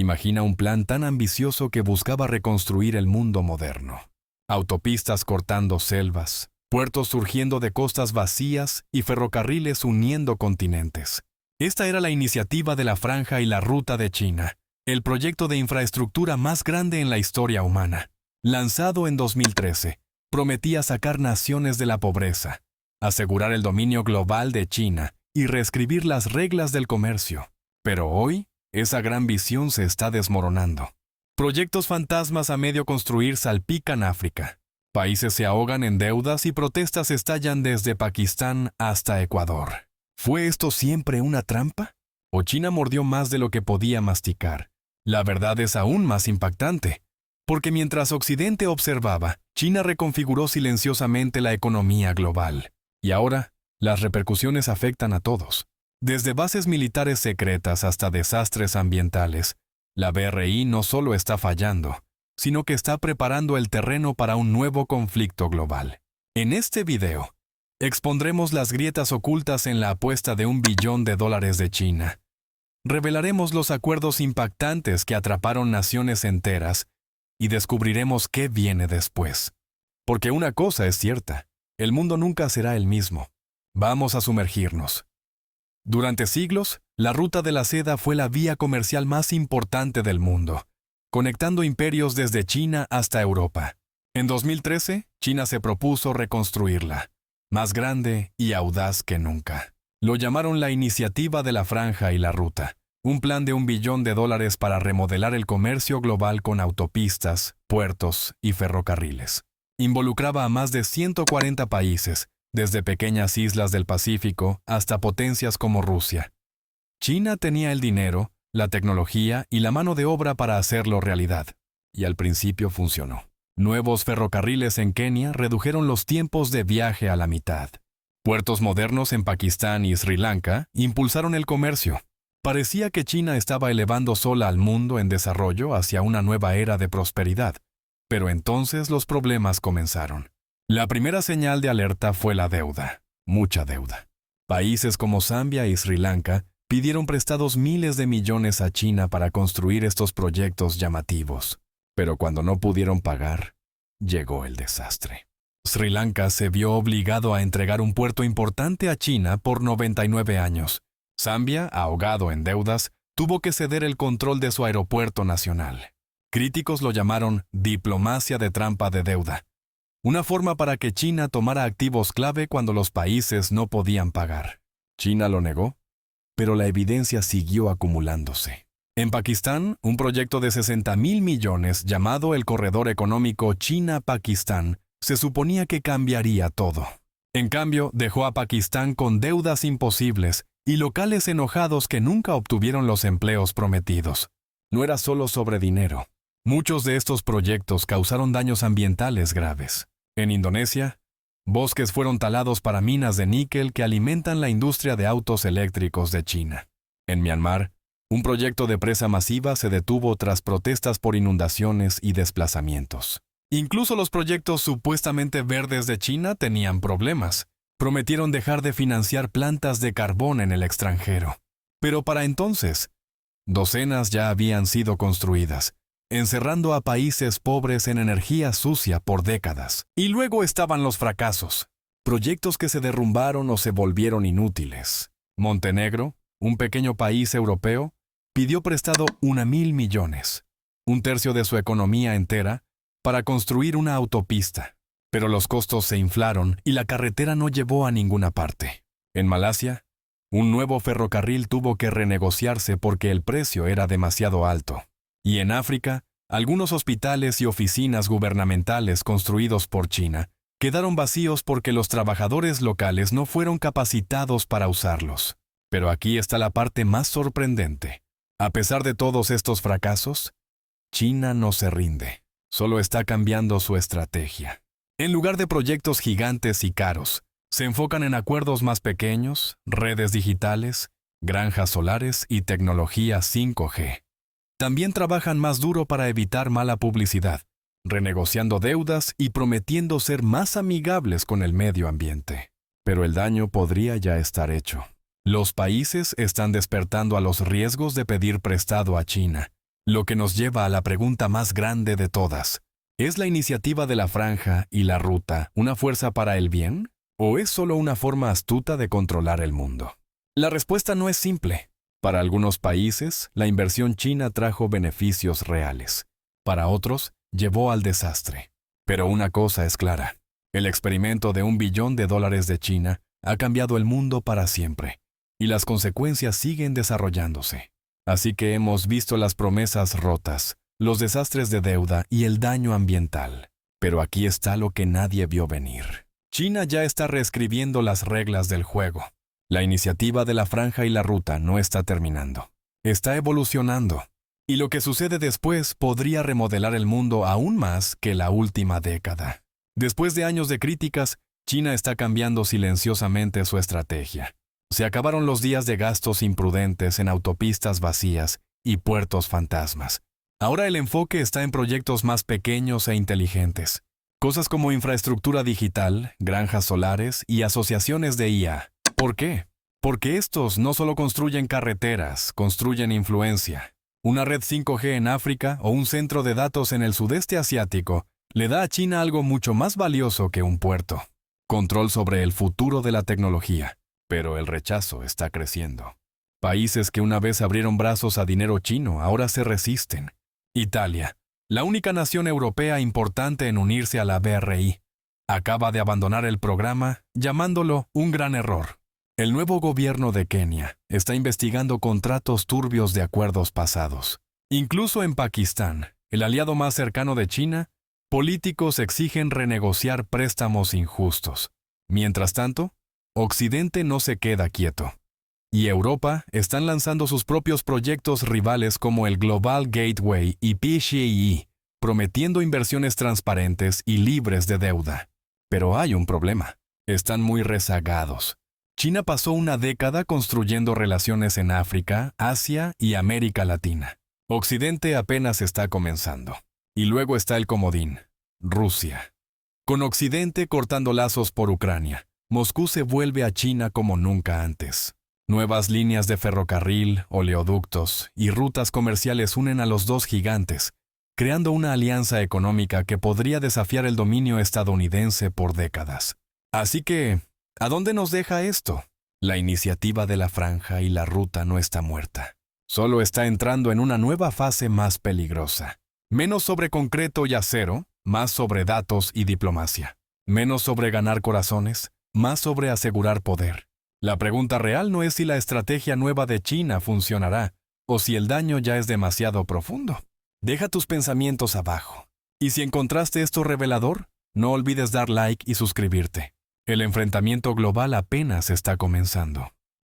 Imagina un plan tan ambicioso que buscaba reconstruir el mundo moderno. Autopistas cortando selvas, puertos surgiendo de costas vacías y ferrocarriles uniendo continentes. Esta era la iniciativa de la Franja y la Ruta de China, el proyecto de infraestructura más grande en la historia humana. Lanzado en 2013, prometía sacar naciones de la pobreza, asegurar el dominio global de China y reescribir las reglas del comercio. Pero hoy, esa gran visión se está desmoronando. Proyectos fantasmas a medio construir salpican África. Países se ahogan en deudas y protestas estallan desde Pakistán hasta Ecuador. ¿Fue esto siempre una trampa? ¿O China mordió más de lo que podía masticar? La verdad es aún más impactante, porque mientras Occidente observaba, China reconfiguró silenciosamente la economía global. Y ahora, las repercusiones afectan a todos. Desde bases militares secretas hasta desastres ambientales, la BRI no solo está fallando, sino que está preparando el terreno para un nuevo conflicto global. En este video, expondremos las grietas ocultas en la apuesta de $1 billón de China. Revelaremos los acuerdos impactantes que atraparon naciones enteras y descubriremos qué viene después. Porque una cosa es cierta, el mundo nunca será el mismo. Vamos a sumergirnos. Durante siglos, la Ruta de la Seda fue la vía comercial más importante del mundo, conectando imperios desde China hasta Europa. En 2013, China se propuso reconstruirla, más grande y audaz que nunca. Lo llamaron la Iniciativa de la Franja y la Ruta, un plan de $1 billón para remodelar el comercio global con autopistas, puertos y ferrocarriles. Involucraba a más de 140 países, desde pequeñas islas del Pacífico hasta potencias como Rusia. China tenía el dinero, la tecnología y la mano de obra para hacerlo realidad. Y al principio funcionó. Nuevos ferrocarriles en Kenia redujeron los tiempos de viaje a la mitad. Puertos modernos en Pakistán y Sri Lanka impulsaron el comercio. Parecía que China estaba elevando sola al mundo en desarrollo hacia una nueva era de prosperidad. Pero entonces los problemas comenzaron. La primera señal de alerta fue la deuda, mucha deuda. Países como Zambia y Sri Lanka pidieron prestados miles de millones a China para construir estos proyectos llamativos. Pero cuando no pudieron pagar, llegó el desastre. Sri Lanka se vio obligado a entregar un puerto importante a China por 99 años. Zambia, ahogado en deudas, tuvo que ceder el control de su aeropuerto nacional. Críticos lo llamaron diplomacia de trampa de deuda. Una forma para que China tomara activos clave cuando los países no podían pagar. China lo negó, pero la evidencia siguió acumulándose. En Pakistán, un proyecto de $60.000 millones llamado el Corredor Económico China-Pakistán se suponía que cambiaría todo. En cambio, dejó a Pakistán con deudas imposibles y locales enojados que nunca obtuvieron los empleos prometidos. No era solo sobre dinero. Muchos de estos proyectos causaron daños ambientales graves. En Indonesia, bosques fueron talados para minas de níquel que alimentan la industria de autos eléctricos de China. En Myanmar, un proyecto de presa masiva se detuvo tras protestas por inundaciones y desplazamientos. Incluso los proyectos supuestamente verdes de China tenían problemas. Prometieron dejar de financiar plantas de carbón en el extranjero. Pero para entonces, docenas ya habían sido construidas, encerrando a países pobres en energía sucia por décadas. Y luego estaban los fracasos, proyectos que se derrumbaron o se volvieron inútiles. Montenegro, un pequeño país europeo, pidió prestado $1.000 millones, un tercio de su economía entera, para construir una autopista. Pero los costos se inflaron y la carretera no llevó a ninguna parte. En Malasia, un nuevo ferrocarril tuvo que renegociarse porque el precio era demasiado alto. Y en África, algunos hospitales y oficinas gubernamentales construidos por China quedaron vacíos porque los trabajadores locales no fueron capacitados para usarlos. Pero aquí está la parte más sorprendente. A pesar de todos estos fracasos, China no se rinde. Solo está cambiando su estrategia. En lugar de proyectos gigantes y caros, se enfocan en acuerdos más pequeños, redes digitales, granjas solares y tecnología 5G. También trabajan más duro para evitar mala publicidad, renegociando deudas y prometiendo ser más amigables con el medio ambiente. Pero el daño podría ya estar hecho. Los países están despertando a los riesgos de pedir prestado a China, Lo que nos lleva a la pregunta más grande de todas. ¿Es la iniciativa de la Franja y la Ruta una fuerza para el bien? ¿O es solo una forma astuta de controlar el mundo? La respuesta no es simple. Para algunos países, la inversión china trajo beneficios reales. Para otros, llevó al desastre. Pero una cosa es clara. El experimento de $1 billón de China ha cambiado el mundo para siempre. Y las consecuencias siguen desarrollándose. Así que hemos visto las promesas rotas, los desastres de deuda y el daño ambiental. Pero aquí está lo que nadie vio venir. China ya está reescribiendo las reglas del juego. La iniciativa de la Franja y la Ruta no está terminando. Está evolucionando. Y lo que sucede después podría remodelar el mundo aún más que la última década. Después de años de críticas, China está cambiando silenciosamente su estrategia. Se acabaron los días de gastos imprudentes en autopistas vacías y puertos fantasmas. Ahora el enfoque está en proyectos más pequeños e inteligentes. Cosas como infraestructura digital, granjas solares y asociaciones de IA. ¿Por qué? Porque estos no solo construyen carreteras, construyen influencia. Una red 5G en África o un centro de datos en el sudeste asiático le da a China algo mucho más valioso que un puerto. Control sobre el futuro de la tecnología. Pero el rechazo está creciendo. Países que una vez abrieron brazos a dinero chino ahora se resisten. Italia, la única nación europea importante en unirse a la BRI, acaba de abandonar el programa llamándolo un gran error. El nuevo gobierno de Kenia está investigando contratos turbios de acuerdos pasados. Incluso en Pakistán, el aliado más cercano de China, políticos exigen renegociar préstamos injustos. Mientras tanto, Occidente no se queda quieto. Y Europa están lanzando sus propios proyectos rivales como el Global Gateway y PCI, prometiendo inversiones transparentes y libres de deuda. Pero hay un problema. Están muy rezagados. China pasó una década construyendo relaciones en África, Asia y América Latina. Occidente apenas está comenzando. Y luego está el comodín, Rusia. Con Occidente cortando lazos por Ucrania, Moscú se vuelve a China como nunca antes. Nuevas líneas de ferrocarril, oleoductos y rutas comerciales unen a los dos gigantes, creando una alianza económica que podría desafiar el dominio estadounidense por décadas. Así que, ¿a dónde nos deja esto? La iniciativa de la Franja y la Ruta no está muerta. Solo está entrando en una nueva fase más peligrosa. Menos sobre concreto y acero, más sobre datos y diplomacia. Menos sobre ganar corazones, más sobre asegurar poder. La pregunta real no es si la estrategia nueva de China funcionará, o si el daño ya es demasiado profundo. Deja tus pensamientos abajo. Y si encontraste esto revelador, no olvides dar like y suscribirte. El enfrentamiento global apenas está comenzando.